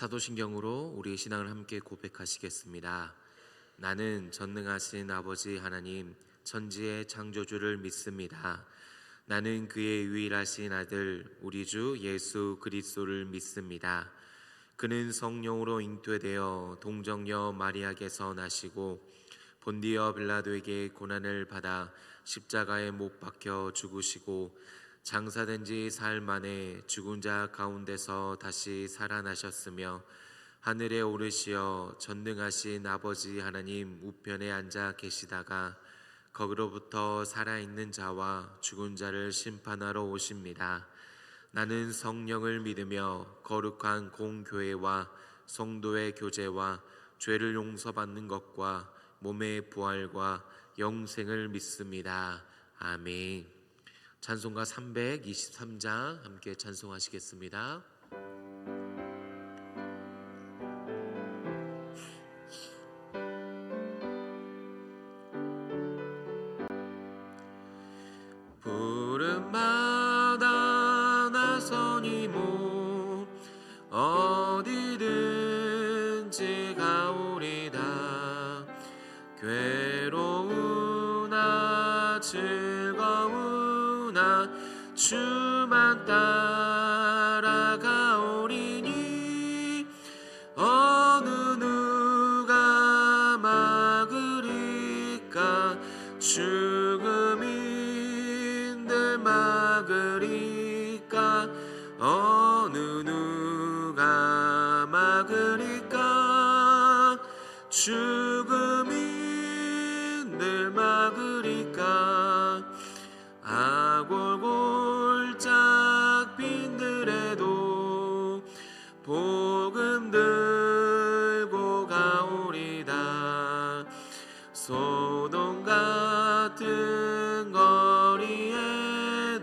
사도신경으로 우리의 신앙을 함께 고백하시겠습니다. 나는 전능하신 아버지 하나님 천지의 창조주를 믿습니다. 나는 그의 유일하신 아들 우리 주 예수 그리스도를 믿습니다. 그는 성령으로 잉태되어 동정녀 마리아께서 나시고 본디어 빌라도에게 고난을 받아 십자가에 못 박혀 죽으시고 장사된 지 사흘 만에 죽은 자 가운데서 다시 살아나셨으며 하늘에 오르시어 전능하신 아버지 하나님 우편에 앉아 계시다가 거기로부터 살아있는 자와 죽은 자를 심판하러 오십니다. 나는 성령을 믿으며 거룩한 공교회와 성도의 교제와 죄를 용서받는 것과 몸의 부활과 영생을 믿습니다. 아멘. 찬송가 323장 함께 찬송하시겠습니다. 푸른마다 나서니 모 어디든지 가오리다. 괴로우나 즐거우나 주만 따라가오리니 어느 누가 막으리까. 죽음인들 막으리까. 어느 누가 막으리까. 죽음인들 막으리까. 아골골짝 빈들에도 복음 들고 가오리다. 소돔 같은 거리에도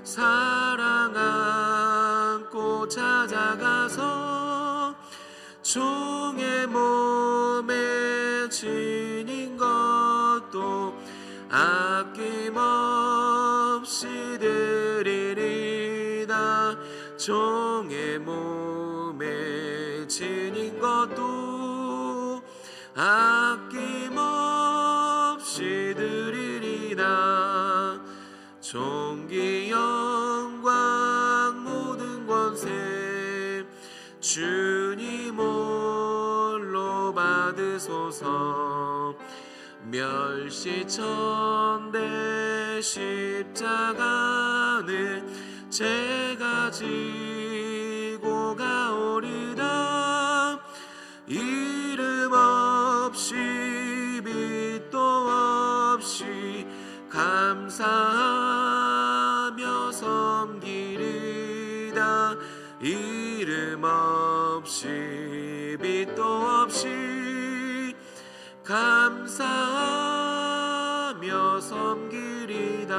사랑 안고 찾아가서 종의 몸에 지닌 것도 아낌없이 드리리다. 종의 몸에 지닌 것도 아낌없이 드리리다. 존귀 영광 모든 권세 주님 홀로 받으소서. 멸시천대 십자가는 제가 지고 가오리다. 이름 없이 빛도 없이 감사하며 섬기리다. 이름 없이 빛도 없이 감사하며 섬기리다.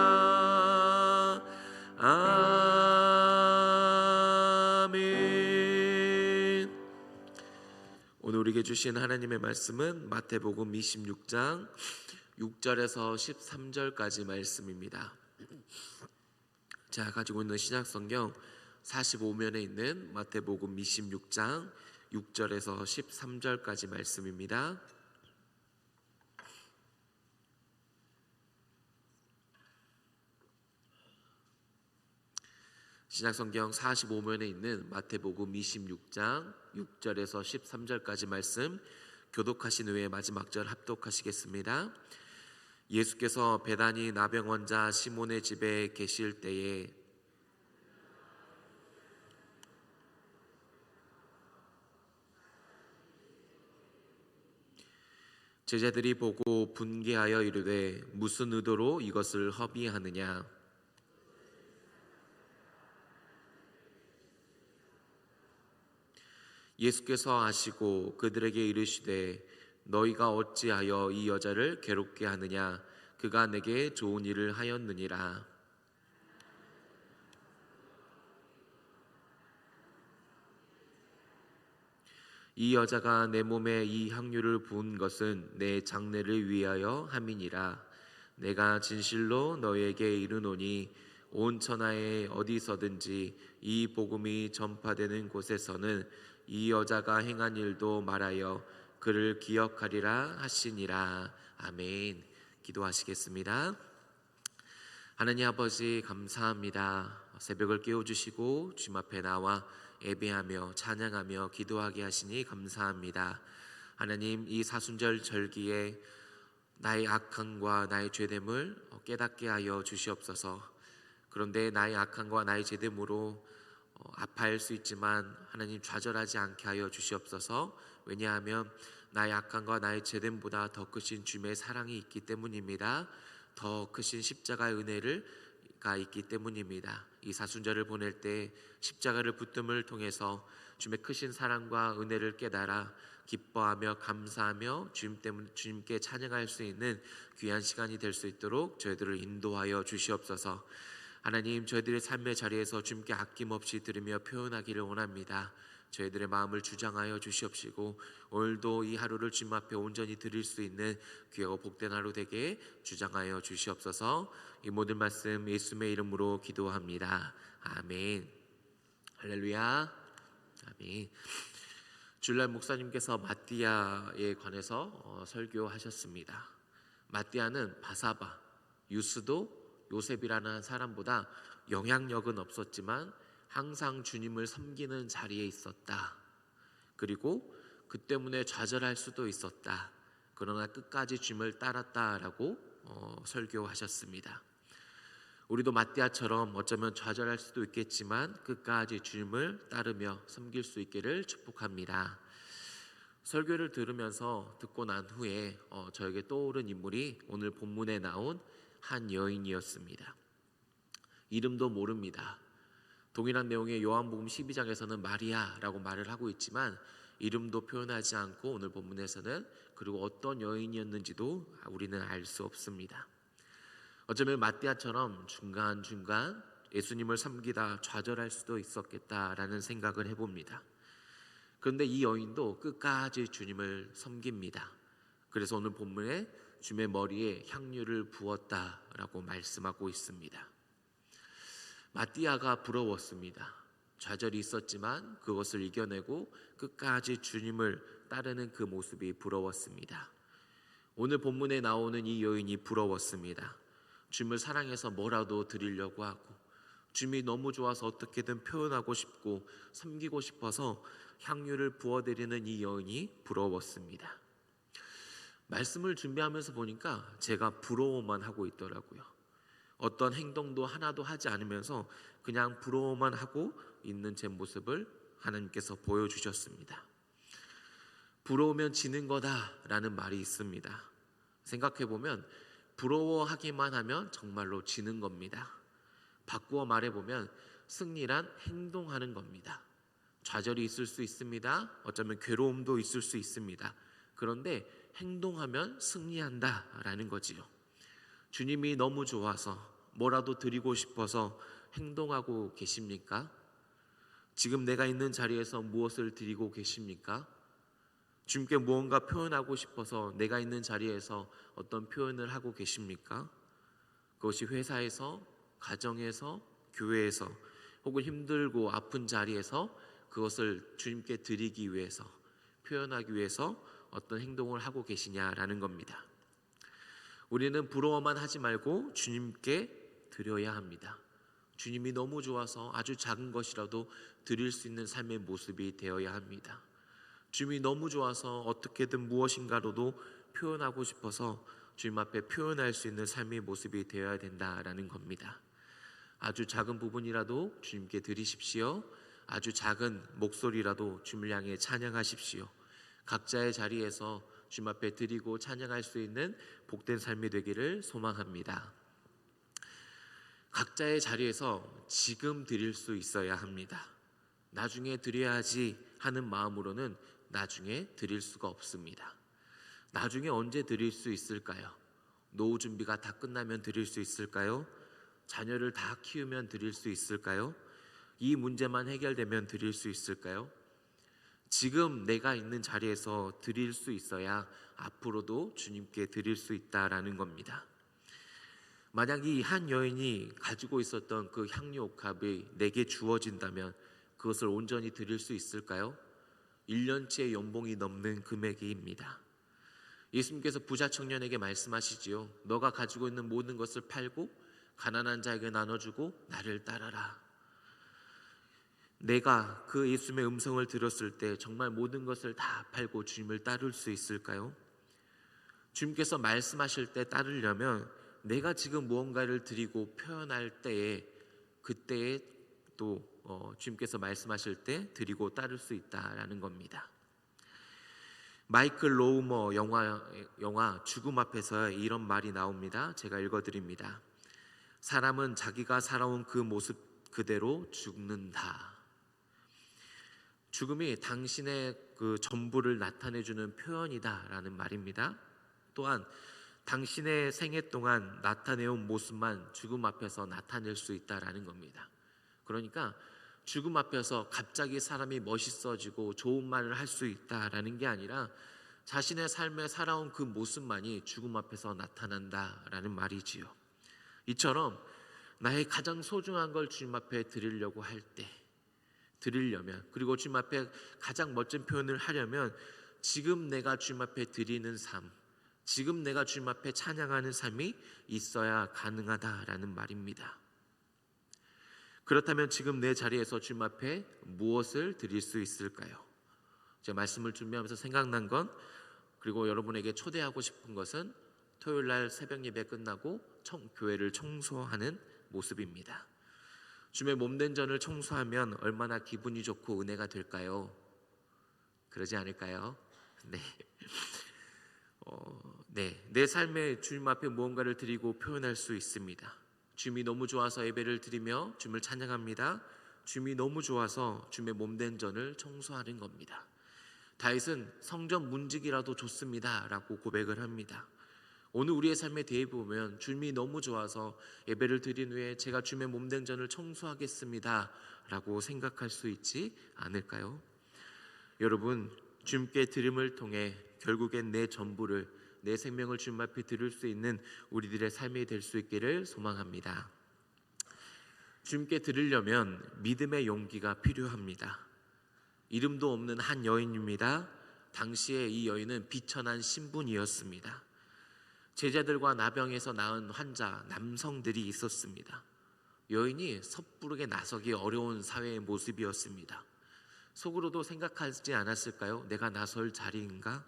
아멘. 오늘 우리에게 주신 하나님의 말씀은 마태복음 26장 6절에서 13절까지 말씀입니다. 제가 가지고 있는 신약성경 45면에 있는 마태복음 26장 6절에서 13절까지 말씀입니다. 신약성경 45면에 있는 마태복음 26장 6절에서 13절까지 말씀 교독하신 후에 마지막 절 합독하시겠습니다. 예수께서 베다니 나병 환자 시몬의 집에 계실 때에 제자들이 보고 분개하여 이르되 무슨 의도로 이것을 허비하느냐. 예수께서 아시고 그들에게 이르시되 너희가 어찌하여 이 여자를 괴롭게 하느냐. 그가 내게 좋은 일을 하였느니라. 이 여자가 내 몸에 이 향유를 부은 것은 내 장례를 위하여 함이니라. 내가 진실로 너희에게 이르노니 온 천하에 어디서든지 이 복음이 전파되는 곳에서는 이 여자가 행한 일도 말하여 그를 기억하리라 하시니라. 아멘. 기도하시겠습니다. 하나님 아버지 감사합니다. 새벽을 깨워주시고 주님 앞에 나와 예배하며 찬양하며 기도하게 하시니 감사합니다. 하나님, 이 사순절 절기에 나의 악함과 나의 죄됨을 깨닫게 하여 주시옵소서. 그런데 나의 악함과 나의 죄됨으로 아파할 수 있지만 하나님 좌절하지 않게 하여 주시옵소서. 왜냐하면 나의 악함과 나의 죄됨보다 더 크신 주님의 사랑이 있기 때문입니다. 더 크신 십자가의 은혜가 있기 때문입니다. 이 사순절을 보낼 때 십자가를 붙듦을 통해서 주님의 크신 사랑과 은혜를 깨달아 기뻐하며 감사하며 주님께 찬양할 수 있는 귀한 시간이 될 수 있도록 저희들을 인도하여 주시옵소서. 하나님, 저희들의 삶의 자리에서 주님께 아낌없이 들으며 표현하기를 원합니다. 저희들의 마음을 주장하여 주시옵시고 오늘도 이 하루를 주님 앞에 온전히 드릴 수 있는 귀하고 복된 하루 되게 주장하여 주시옵소서. 이 모든 말씀 예수님의 이름으로 기도합니다. 아멘. 할렐루야. 아멘. 주일날 목사님께서 마띠아에 관해서 설교하셨습니다. 마띠아는 바사바, 유스도, 요셉이라는 사람보다 영향력은 없었지만 항상 주님을 섬기는 자리에 있었다. 그리고 그 때문에 좌절할 수도 있었다. 그러나 끝까지 주님을 따랐다라고 설교하셨습니다. 우리도 마띠아처럼 어쩌면 좌절할 수도 있겠지만 끝까지 주님을 따르며 섬길 수 있기를 축복합니다. 설교를 들으면서 듣고 난 후에 저에게 떠오른 인물이 오늘 본문에 나온 한 여인이었습니다. 이름도 모릅니다. 동일한 내용의 요한복음 12장에서는 마리아라고 말을 하고 있지만 이름도 표현하지 않고 오늘 본문에서는 그리고 어떤 여인이었는지도 우리는 알 수 없습니다. 어쩌면 마띠아처럼 중간중간 예수님을 섬기다 좌절할 수도 있었겠다라는 생각을 해봅니다. 그런데 이 여인도 끝까지 주님을 섬깁니다. 그래서 오늘 본문에 주님의 머리에 향유를 부었다라고 말씀하고 있습니다. 마띠아가 부러웠습니다. 좌절이 있었지만 그것을 이겨내고 끝까지 주님을 따르는 그 모습이 부러웠습니다. 오늘 본문에 나오는 이 여인이 부러웠습니다. 주님을 사랑해서 뭐라도 드리려고 하고 주님이 너무 좋아서 어떻게든 표현하고 싶고 섬기고 싶어서 향유를 부어드리는 이 여인이 부러웠습니다. 말씀을 준비하면서 보니까 제가 부러워만 하고 있더라고요. 어떤 행동도 하나도 하지 않으면서 그냥 부러워만 하고 있는 제 모습을 하나님께서 보여주셨습니다. 부러우면 지는 거다라는 말이 있습니다. 생각해보면 부러워하기만 하면 정말로 지는 겁니다. 바꾸어 말해보면 승리란 행동하는 겁니다. 좌절이 있을 수 있습니다. 어쩌면 괴로움도 있을 수 있습니다. 그런데 행동하면 승리한다라는 거지요. 주님이 너무 좋아서 뭐라도 드리고 싶어서 행동하고 계십니까? 지금 내가 있는 자리에서 무엇을 드리고 계십니까? 주님께 무언가 표현하고 싶어서 내가 있는 자리에서 어떤 표현을 하고 계십니까? 그것이 회사에서, 가정에서, 교회에서 혹은 힘들고 아픈 자리에서 그것을 주님께 드리기 위해서, 표현하기 위해서 어떤 행동을 하고 계시냐라는 겁니다. 우리는 부러워만 하지 말고 주님께 드려야 합니다. 주님이 너무 좋아서 아주 작은 것이라도 드릴 수 있는 삶의 모습이 되어야 합니다. 주님이 너무 좋아서 어떻게든 무엇인가로도 표현하고 싶어서 주님 앞에 표현할 수 있는 삶의 모습이 되어야 된다라는 겁니다. 아주 작은 부분이라도 주님께 드리십시오. 아주 작은 목소리라도 주님을 향해 찬양하십시오. 각자의 자리에서 주님 앞에 드리고 찬양할 수 있는 복된 삶이 되기를 소망합니다. 각자의 자리에서 지금 드릴 수 있어야 합니다. 나중에 드려야지 하는 마음으로는 나중에 드릴 수가 없습니다. 나중에 언제 드릴 수 있을까요? 노후 준비가 다 끝나면 드릴 수 있을까요? 자녀를 다 키우면 드릴 수 있을까요? 이 문제만 해결되면 드릴 수 있을까요? 지금 내가 있는 자리에서 드릴 수 있어야 앞으로도 주님께 드릴 수 있다라는 겁니다. 만약 이 한 여인이 가지고 있었던 그 향유 옥합이 내게 주어진다면 그것을 온전히 드릴 수 있을까요? 1년치의 연봉이 넘는 금액입니다. 예수님께서 부자 청년에게 말씀하시지요. 너가 가지고 있는 모든 것을 팔고 가난한 자에게 나눠주고 나를 따라라. 내가 그 예수님의 음성을 들었을 때 정말 모든 것을 다 팔고 주님을 따를 수 있을까요? 주님께서 말씀하실 때 따르려면 내가 지금 무언가를 드리고 표현할 때에 그때에 또 주님께서 말씀하실 때 드리고 따를 수 있다라는 겁니다. 마이클 로우머 영화 죽음 앞에서 이런 말이 나옵니다. 제가 읽어드립니다. 사람은 자기가 살아온 그 모습 그대로 죽는다. 죽음이 당신의 그 전부를 나타내주는 표현이다라는 말입니다. 또한 당신의 생애 동안 나타내온 모습만 죽음 앞에서 나타낼 수 있다라는 겁니다. 그러니까 죽음 앞에서 갑자기 사람이 멋있어지고 좋은 말을 할 수 있다라는 게 아니라 자신의 삶에 살아온 그 모습만이 죽음 앞에서 나타난다라는 말이지요. 이처럼 나의 가장 소중한 걸 주님 앞에 드리려고 할 때, 드리려면, 그리고 주님 앞에 가장 멋진 표현을 하려면 지금 내가 주님 앞에 드리는 삶, 지금 내가 주님 앞에 찬양하는 삶이 있어야 가능하다라는 말입니다. 그렇다면 지금 내 자리에서 주님 앞에 무엇을 드릴 수 있을까요? 제가 말씀을 준비하면서 생각난 건, 그리고 여러분에게 초대하고 싶은 것은 토요일날 새벽 예배 끝나고 교회를 청소하는 모습입니다. 주님의 몸된 전을 청소하면 얼마나 기분이 좋고 은혜가 될까요? 그러지 않을까요? 내 삶에 주님 앞에 무언가를 드리고 표현할 수 있습니다. 주님이 너무 좋아서 예배를 드리며 주님을 찬양합니다. 주님이 너무 좋아서 주님의 몸된 전을 청소하는 겁니다. 다윗은 성전 문지기라도 좋습니다 라고 고백을 합니다. 오늘 우리의 삶에 대해 보면 주님이 너무 좋아서 예배를 드린 후에 제가 주님의 몸된 전을 청소하겠습니다 라고 생각할 수 있지 않을까요? 여러분, 주님께 드림을 통해 결국엔 내 전부를, 내 생명을 주님 앞에 드릴 수 있는 우리들의 삶이 될 수 있기를 소망합니다. 주님께 드리려면 믿음의 용기가 필요합니다. 이름도 없는 한 여인입니다. 당시에 이 여인은 비천한 신분이었습니다. 제자들과 나병에서 낳은 환자, 남성들이 있었습니다. 여인이 섣부르게 나서기 어려운 사회의 모습이었습니다. 속으로도 생각하지 않았을까요? 내가 나설 자리인가?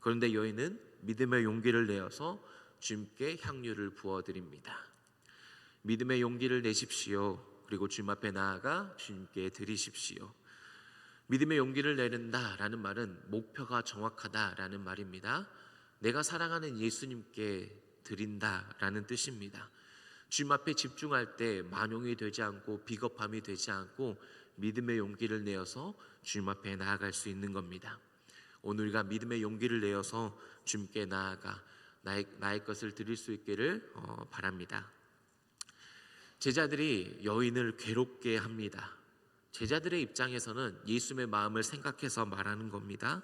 그런데 여인은 믿음의 용기를 내어서 주님께 향유를 부어드립니다. 믿음의 용기를 내십시오. 그리고 주님 앞에 나아가 주님께 드리십시오. 믿음의 용기를 내는다라는 말은 목표가 정확하다라는 말입니다. 내가 사랑하는 예수님께 드린다라는 뜻입니다. 주님 앞에 집중할 때 만용이 되지 않고 비겁함이 되지 않고 믿음의 용기를 내어서 주님 앞에 나아갈 수 있는 겁니다. 오늘 우리가 믿음의 용기를 내어서 주님께 나아가 나의 것을 드릴 수 있기를 바랍니다. 제자들이 여인을 괴롭게 합니다. 제자들의 입장에서는 예수님의 마음을 생각해서 말하는 겁니다.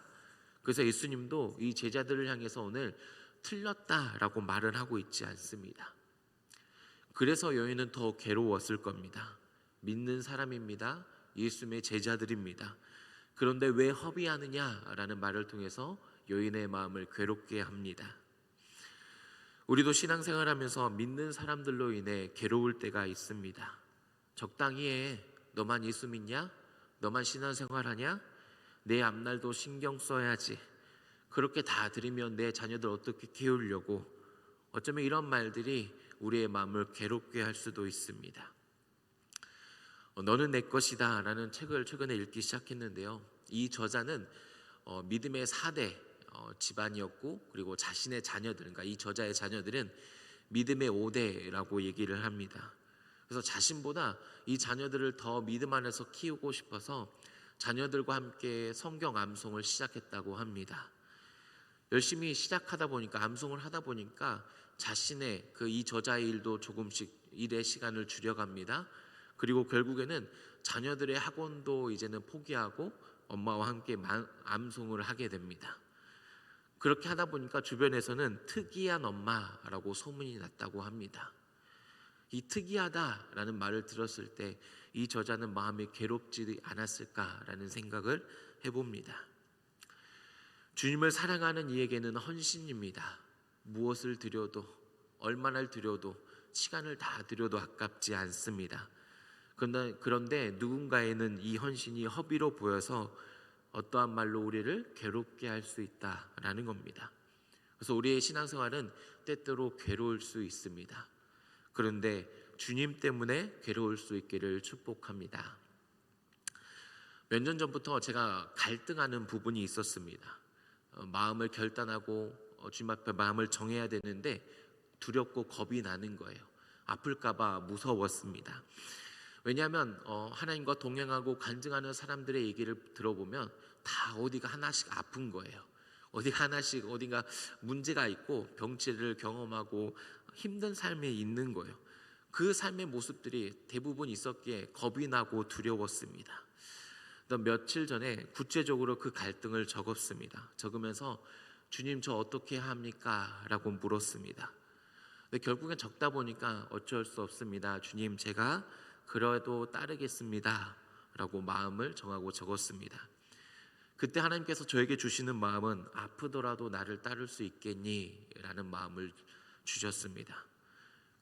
그래서 예수님도 이 제자들을 향해서 오늘 틀렸다라고 말을 하고 있지 않습니다. 그래서 여인은 더 괴로웠을 겁니다. 믿는 사람입니다. 예수님의 제자들입니다. 그런데 왜 허비하느냐라는 말을 통해서 여인의 마음을 괴롭게 합니다. 우리도 신앙생활하면서 믿는 사람들로 인해 괴로울 때가 있습니다. 적당히 해. 너만 예수 믿냐? 너만 신앙생활하냐? 내 앞날도 신경 써야지. 그렇게 다 들으면 내 자녀들 어떻게 키우려고? 어쩌면 이런 말들이 우리의 마음을 괴롭게 할 수도 있습니다. 너는 내 것이다 라는 책을 최근에 읽기 시작했는데요. 이 저자는 믿음의 4대 집안이었고, 그리고 자신의 자녀들, 그러니까 이 저자의 자녀들은 믿음의 5대라고 얘기를 합니다. 그래서 자신보다 이 자녀들을 더 믿음 안에서 키우고 싶어서 자녀들과 함께 성경 암송을 시작했다고 합니다. 열심히 시작하다 보니까, 암송을 하다 보니까 자신의 이 저자의 일도 조금씩 일의 시간을 줄여갑니다. 그리고 결국에는 자녀들의 학원도 이제는 포기하고 엄마와 함께 암송을 하게 됩니다. 그렇게 하다 보니까 주변에서는 특이한 엄마라고 소문이 났다고 합니다. 이 특이하다라는 말을 들었을 때 이 저자는 마음이 괴롭지 않았을까라는 생각을 해봅니다. 주님을 사랑하는 이에게는 헌신입니다. 무엇을 드려도, 얼마나 드려도, 시간을 다 드려도 아깝지 않습니다. 그런데 누군가에는 이 헌신이 허비로 보여서 어떠한 말로 우리를 괴롭게 할 수 있다라는 겁니다. 그래서 우리의 신앙생활은 때때로 괴로울 수 있습니다. 그런데 주님 때문에 괴로울 수 있기를 축복합니다. 몇 년 전부터 제가 갈등하는 부분이 있었습니다. 마음을 결단하고 주님 앞에 마음을 정해야 되는데 두렵고 겁이 나는 거예요. 아플까봐 무서웠습니다. 왜냐하면 하나님과 동행하고 간증하는 사람들의 얘기를 들어보면 다 어디가 하나씩 아픈 거예요. 어디가 하나씩 어딘가 문제가 있고 병치를 경험하고 힘든 삶에 있는 거예요. 그 삶의 모습들이 대부분 있었기에 겁이 나고 두려웠습니다. 며칠 전에 구체적으로 그 갈등을 적었습니다. 적으면서 주님 저 어떻게 합니까? 라고 물었습니다. 근데 결국엔 적다 보니까 어쩔 수 없습니다. 주님 제가 그래도 따르겠습니다. 라고 마음을 정하고 적었습니다. 그때 하나님께서 저에게 주시는 마음은 아프더라도 나를 따를 수 있겠니? 라는 마음을 주셨습니다.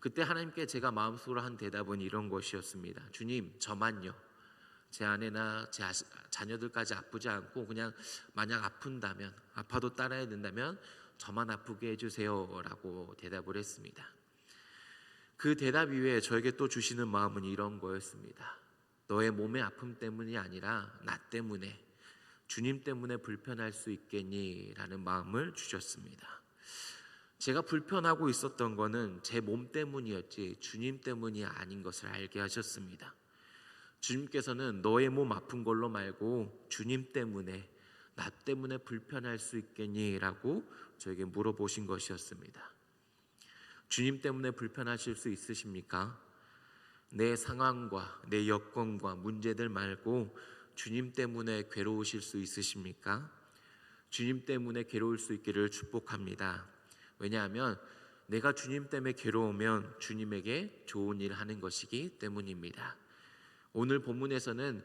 그때 하나님께 제가 마음속으로 한 대답은 이런 것이었습니다. 주님 저만요. 제 아내나 제 자녀들까지 아프지 않고 그냥 만약 아픈다면 아파도 따라야 된다면 저만 아프게 해주세요 라고 대답을 했습니다. 그 대답 이후에 저에게 또 주시는 마음은 이런 거였습니다. 너의 몸의 아픔 때문이 아니라 나 때문에 주님 때문에 불편할 수 있겠니? 라는 마음을 주셨습니다. 제가 불편하고 있었던 거는 제 몸 때문이었지 주님 때문이 아닌 것을 알게 하셨습니다. 주님께서는 너의 몸 아픈 걸로 말고 주님 때문에 나 때문에 불편할 수 있겠니? 라고 저에게 물어보신 것이었습니다. 주님 때문에 불편하실 수 있으십니까? 내 상황과 내 여건과 문제들 말고 주님 때문에 괴로우실 수 있으십니까? 주님 때문에 괴로울 수 있기를 축복합니다. 왜냐하면 내가 주님 때문에 괴로우면 주님에게 좋은 일 하는 것이기 때문입니다. 오늘 본문에서는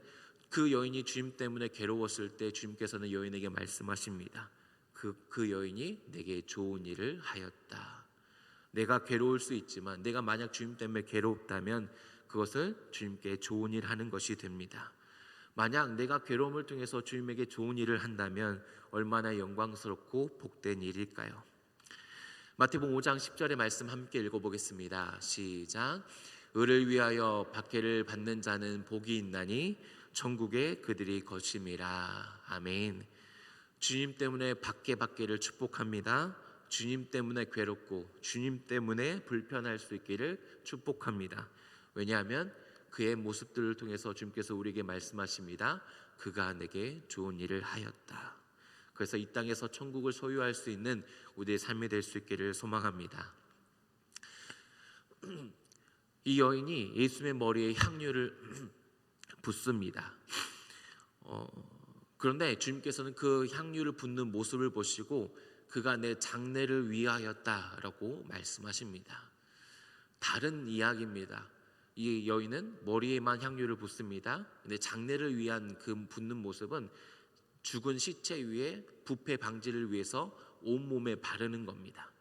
그 여인이 주님 때문에 괴로웠을 때 주님께서는 여인에게 말씀하십니다. 그 여인이 내게 좋은 일을 하였다. 내가 괴로울 수 있지만 내가 만약 주님 때문에 괴롭다면 그것을 주님께 좋은 일 하는 것이 됩니다. 만약 내가 괴로움을 통해서 주님에게 좋은 일을 한다면 얼마나 영광스럽고 복된 일일까요? 마태복음 5장 10절의 말씀 함께 읽어보겠습니다. 시작. 의를 위하여 박해를 받는 자는 복이 있나니 천국에 그들이 것임이라. 아멘. 주님 때문에 박해받기를 축복합니다. 주님 때문에 괴롭고 주님 때문에 불편할 수 있기를 축복합니다. 왜냐하면 그의 모습들을 통해서 주님께서 우리에게 말씀하십니다. 그가 내게 좋은 일을 하였다. 그래서 이 땅에서 천국을 소유할 수 있는 우리의 삶이 될 수 있기를 소망합니다. 이 여인이 예수님의 머리에 향유를 붓습니다. 그런데 주님께서는 그 향유를 붓는 모습을 보시고 그가 내 장래를 위하였다라고 말씀하십니다. 다른 이야기입니다. 이 여인은 머리에만 향유를 붓습니다. 근데 장래를 위한 그 붓는 모습은 죽은 시체 위에 부패 방지를 위해서 온몸에 바르는 겁니다.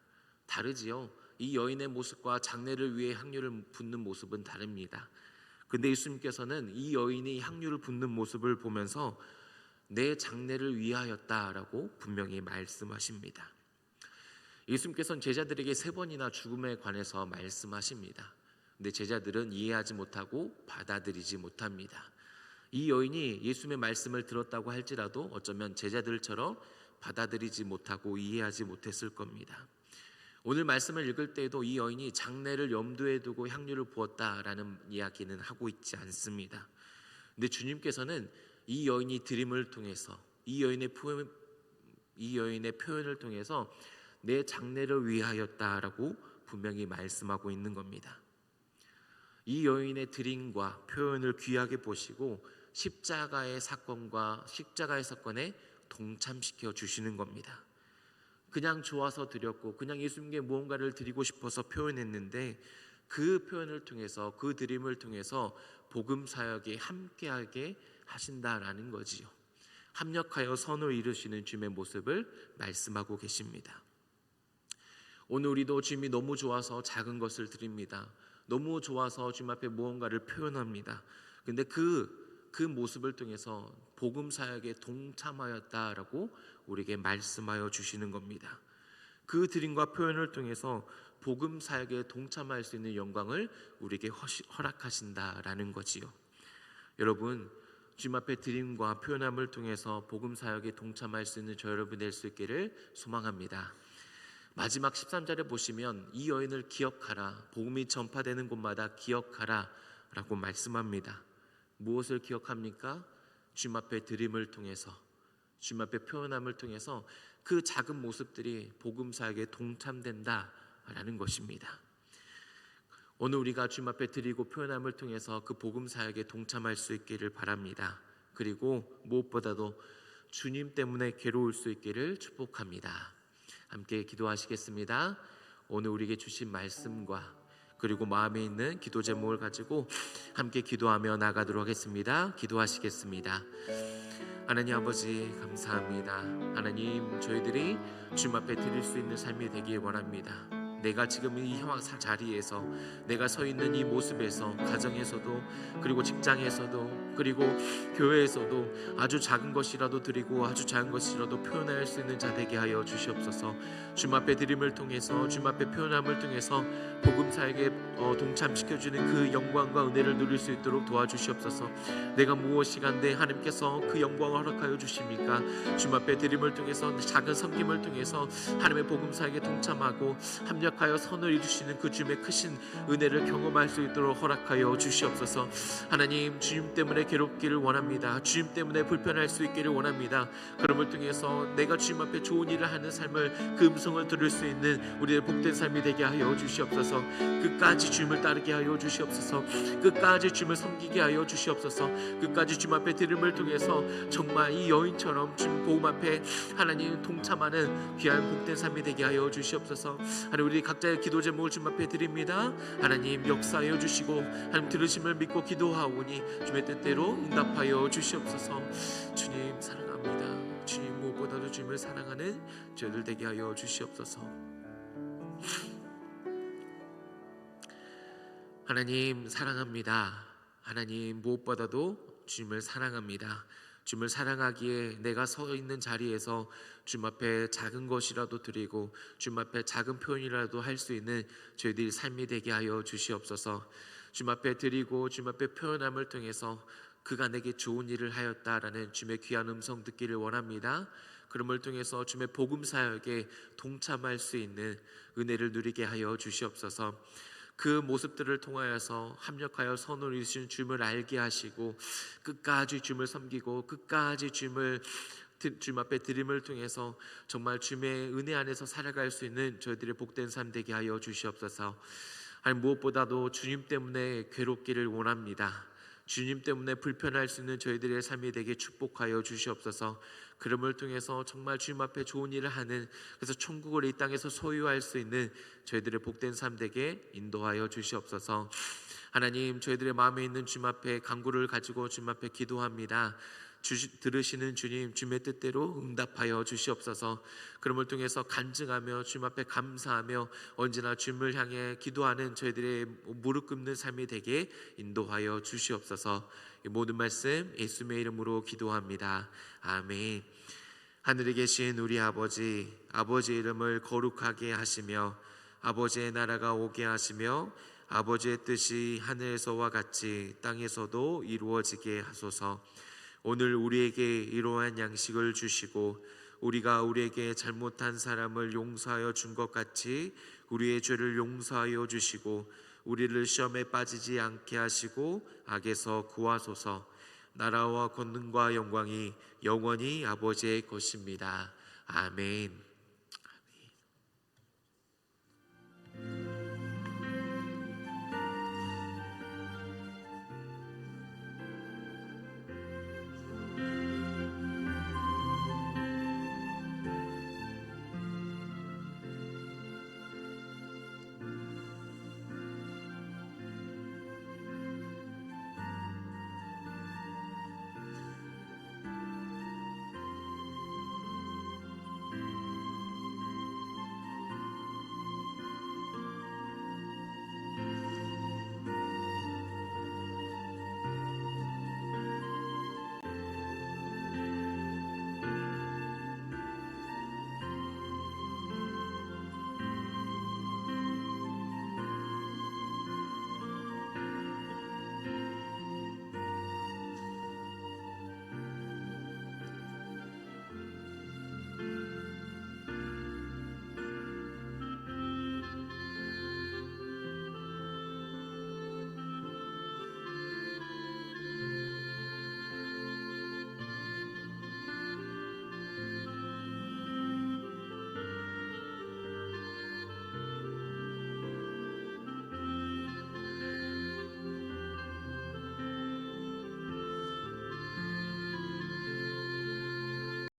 다르지요. 이 여인의 모습과 장래를 위해 향유를 붓는 모습은 다릅니다. 근데 예수님께서는 이 여인이 향유를 붓는 모습을 보면서 내 장래를 위하였다라고 분명히 말씀하십니다. 예수님께서는 제자들에게 3번이나 죽음에 관해서 말씀하십니다. 근데 제자들은 이해하지 못하고 받아들이지 못합니다. 이 여인이 예수님의 말씀을 들었다고 할지라도 어쩌면 제자들처럼 받아들이지 못하고 이해하지 못했을 겁니다. 오늘 말씀을 읽을 때에도 이 여인이 장래를 염두에 두고 향유를 부었다라는 이야기는 하고 있지 않습니다. 근데 주님께서는 이 여인이 드림을 통해서 이 여인의 표현을 통해서 내 장래를 위하였다라고 분명히 말씀하고 있는 겁니다. 이 여인의 드림과 표현을 귀하게 보시고 십자가의 사건에 동참시켜 주시는 겁니다. 그냥 좋아서 드렸고 그냥 예수님께 무언가를 드리고 싶어서 표현했는데 그 표현을 통해서 그 드림을 통해서 복음 사역에 함께하게 하신다라는 거지요. 합력하여 선을 이루시는 주님의 모습을 말씀하고 계십니다. 오늘 우리도 주님이 너무 좋아서 작은 것을 드립니다. 너무 좋아서 주님 앞에 무언가를 표현합니다. 근데 그 모습을 통해서 복음 사역에 동참하였다라고 우리에게 말씀하여 주시는 겁니다. 그 드림과 표현을 통해서 복음 사역에 동참할 수 있는 영광을 우리에게 허락하신다라는 거지요. 여러분, 주님 앞에 드림과 표현함을 통해서 복음 사역에 동참할 수 있는 저 여러분 될 수 있기를 소망합니다. 마지막 13절에 보시면 이 여인을 기억하라, 복음이 전파되는 곳마다 기억하라 라고 말씀합니다. 무엇을 기억합니까? 주님 앞에 드림을 통해서, 주님 앞에 표현함을 통해서 그 작은 모습들이 복음 사역에 동참된다라는 것입니다. 오늘 우리가 주님 앞에 드리고 표현함을 통해서 그 복음 사역에 동참할 수 있기를 바랍니다. 그리고 무엇보다도 주님 때문에 괴로울 수 있기를 축복합니다. 함께 기도하시겠습니다. 오늘 우리에게 주신 말씀과 그리고 마음에 있는 기도 제목을 가지고 함께 기도하며 나가도록 하겠습니다. 기도하시겠습니다. 하나님 아버지 감사합니다. 하나님, 저희들이 주님 앞에 드릴 수 있는 삶이 되길 원합니다. 내가 지금 이 형황 자리에서, 내가 서 있는 이 모습에서, 가정에서도 그리고 직장에서도 그리고 교회에서도 아주 작은 것이라도 드리고 아주 작은 것이라도 표현할 수 있는 자 되게 하여 주시옵소서. 주님 앞에 드림을 통해서, 주님 앞에 표현함을 통해서 복음 사역에 동참시켜주는 그 영광과 은혜를 누릴 수 있도록 도와주시옵소서. 내가 무엇이간데 하나님께서 그 영광을 허락하여 주십니까? 주님 앞에 드림을 통해서, 작은 섬김을 통해서 하나님의 복음 사역에 동참하고 합력하여 선을 이루시는 그 주님의 크신 은혜를 경험할 수 있도록 허락하여 주시옵소서. 하나님, 주님 때문에 괴롭기를 원합니다. 주님 때문에 불편할 수 있기를 원합니다. 그럼을 통해서 내가 주님 앞에 좋은 일을 하는 삶을, 그 음성을 들을 수 있는 우리의 복된 삶이 되게 하여 주시옵소서. 끝까지 주님을 따르게 하여 주시옵소서. 끝까지 주님을 섬기게 하여 주시옵소서. 끝까지 주님 앞에 드림을 통해서 정말 이 여인처럼 주님 복음 앞에 하나님 동참하는 귀한 복된 삶이 되게 하여 주시옵소서. 하나님, 우리 각자의 기도 제목을 주님 앞에 드립니다. 하나님, 역사하여 주시고 하나님 들으심을 믿고 기도하오니 주님의 뜻대로 응답하여 주시옵소서. 주님 사랑합니다. 주님, 무엇보다도 주님을 사랑하는 저희들 되게 하여 주시옵소서. 하나님 사랑합니다. 하나님, 무엇보다도 주님을 사랑합니다. 주님을 사랑하기에 내가 서 있는 자리에서 주님 앞에 작은 것이라도 드리고 주님 앞에 작은 표현이라도 할 수 있는 저희들이 삶이 되게 하여 주시옵소서. 주님 앞에 드리고 주님 앞에 표현함을 통해서 그가 내게 좋은 일을 하였다라는 주님의 귀한 음성 듣기를 원합니다. 그럼을 통해서 주님의 복음 사역에 동참할 수 있는 은혜를 누리게 하여 주시옵소서. 그 모습들을 통하여서 합력하여 선을 이루신 주님을 알게 하시고 끝까지 주님을 섬기고 끝까지 주님 앞에 드림을 통해서 정말 주님의 은혜 안에서 살아갈 수 있는 저희들의 복된 삶 되게 하여 주시옵소서. 아니, 무엇보다도 주님 때문에 괴롭기를 원합니다. 주님 때문에 불편할 수 있는 저희들의 삶이 되게 축복하여 주시옵소서. 그럼을 통해서 정말 주님 앞에 좋은 일을 하는, 그래서 천국을 이 땅에서 소유할 수 있는 저희들의 복된 삶 되게 인도하여 주시옵소서. 하나님, 저희들의 마음에 있는 주님 앞에 간구를 가지고 주님 앞에 기도합니다. 들으시는 주님, 주님의 뜻대로 응답하여 주시옵소서. 그럼을 통해서 간증하며 주님 앞에 감사하며 언제나 주님을 향해 기도하는 저희들의 무릎 꿇는 삶이 되게 인도하여 주시옵소서. 이 모든 말씀 예수님의 이름으로 기도합니다. 아멘. 하늘에 계신 우리 아버지, 아버지의 이름을 거룩하게 하시며 아버지의 나라가 오게 하시며 아버지의 뜻이 하늘에서와 같이 땅에서도 이루어지게 하소서. 오늘 우리에게 이러한 양식을 주시고 우리가 우리에게 잘못한 사람을 용서하여 준 것 같이 우리의 죄를 용서하여 주시고 우리를 시험에 빠지지 않게 하시고 악에서 구하소서. 나라와 권능과 영광이 영원히 아버지의 것입니다. 아멘.